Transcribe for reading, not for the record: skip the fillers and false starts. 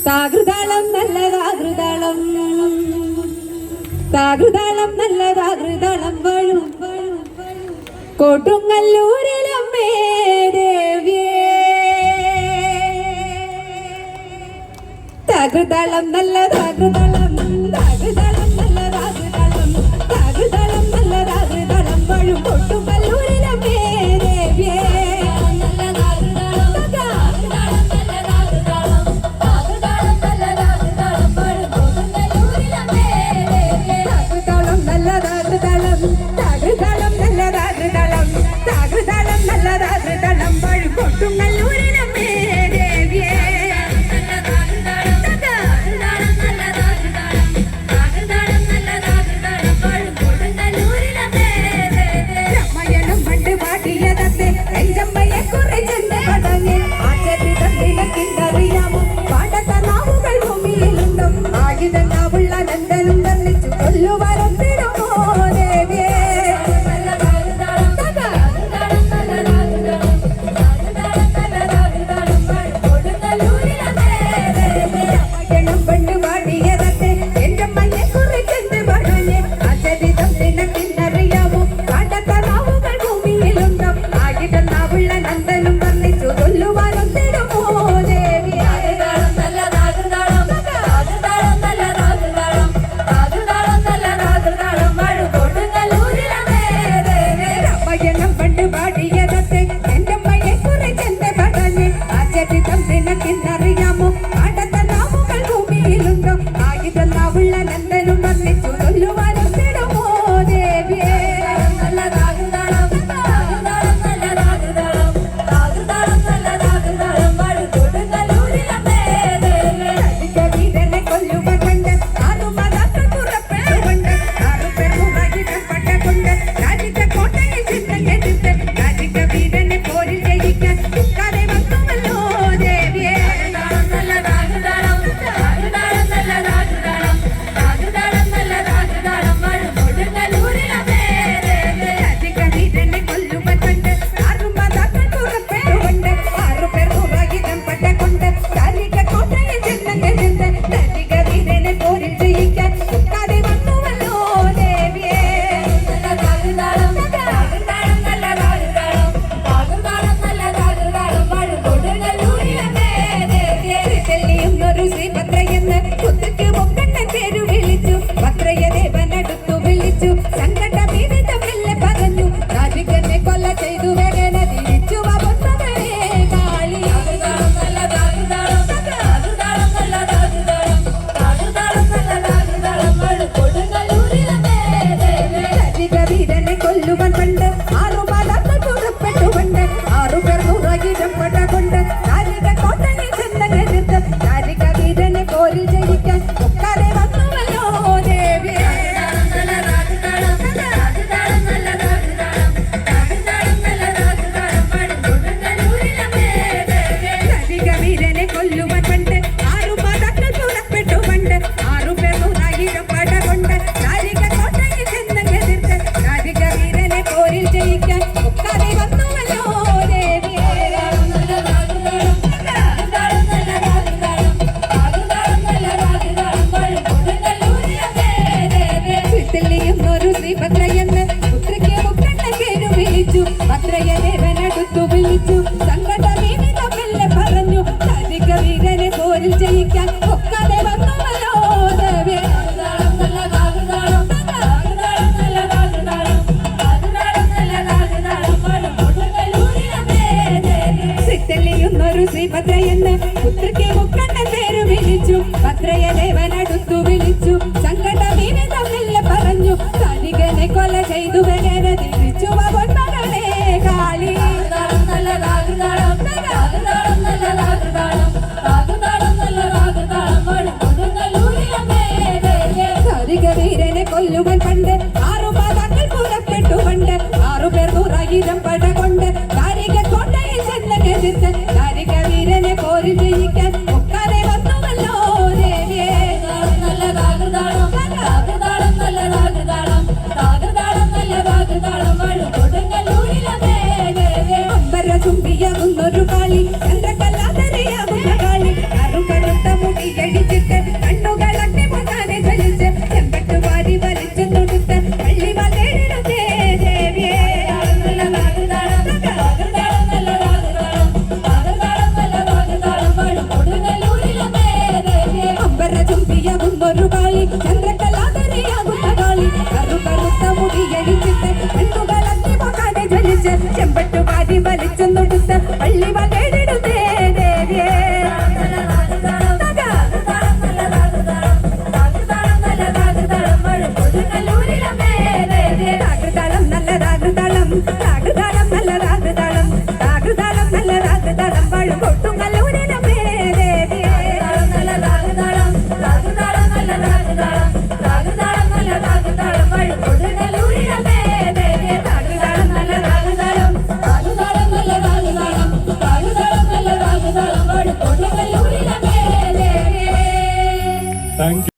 താകൃതാളം നല്ലതാകൃതാളം താകൃതാളം നല്ലതാകൃതാളം വഴും കോട്ടുങ്ങല്ലൂരിലമ്മേ ദേവ്യേ താകൃതാളം നല്ലതാകൃതാളം താകൃതാളം നല്ലതാകൃതാളം താകൃതാളം നല്ലതാകൃതാളം വഴും കോട്ടുങ്ങല്ലൂരിലമ്മേ ദേവ്യേ ശ്രീഭദ്രയെന്ന് പുത്രയ്ക്ക് മുക്കണ്ണ പേരു വിളിച്ചു ഭദ്രയെ ദേവനടുത്തു വിളിച്ചു സങ്കടമീനിതമെല്ല പറഞ്ഞു കാലികനെ കൊല ചെയ്തു വേഗന തിരിച്ചു മകളെ കാളി വീരനെ കൊല്ലുവാൻ പണ്ട് 6 പാതാക്കൾ പുറപ്പെട്ടു പണ്ട് 6 പേർ 100,000 പട കൊണ്ട് കാരിക കോട്ടയിൽ ചെന്നെതിർത്ത് കാരിക വീരനെ പോരി ജയിക്കാൻ ഒക്കാതെ വന്നുവല്ലോ ദേവിയെ അമ്പര ചുംബിയാകുന്നൊരു കാളി ചന്ദ്രകലാതരയാകുന്ന കാളി കറുകറുത്ത മുടിയടിച്ചിട്ട് കണ്ണുകളൊക്കെ പൊന്നാനെ ജ്വലിച്ച് ചെമ്പട്ടു വാരി വലിച്ചു തൊടുത്ത് പള്ളിവാൾ തേടിടുന്നേ ദേവിയേ. അമ്പര ചുംബിയാകുന്നൊരു കാളി ചന്ദ്രകലാധരിയാകുന്ന കാളി കറുകറുത്ത മുടിയടിച്ചിട്ട് കണ്ണുകളൊക്കെ പൊന്നാനെ ജ്വലിച്ച് ചെമ്പട്ടു വാരി വലിച്ചു തൊടുത്ത് പള്ളിവാൾ തേടിടുന്നേ ദേവിയേ. താകൃതാളം നല്ല താകൃതാളം താകൃതാളം നല്ല താകൃതാളം താകൃതാളം നല്ല താകൃതാളം വാഴും കൊടുങ്ങല്ലൂരിലമ്മേ ദേവിയേ. നല്ല താകൃതാളം താകൃതാളം നല്ല താകൃതാളം താകൃതാളം നല്ല താകൃതാളം വാഴും കൊടുങ്ങല്ലൂരിലമ്മേ ദേവിയേ. താകൃതാളം നല്ല താകൃതാളം താകൃതാളം നല്ല താകൃതാളം താകൃതാളം നല്ല താകൃതാളം വാഴും കൊടുങ്ങല്ലൂരിലമ്മേ ദേവിയേ. Thank you.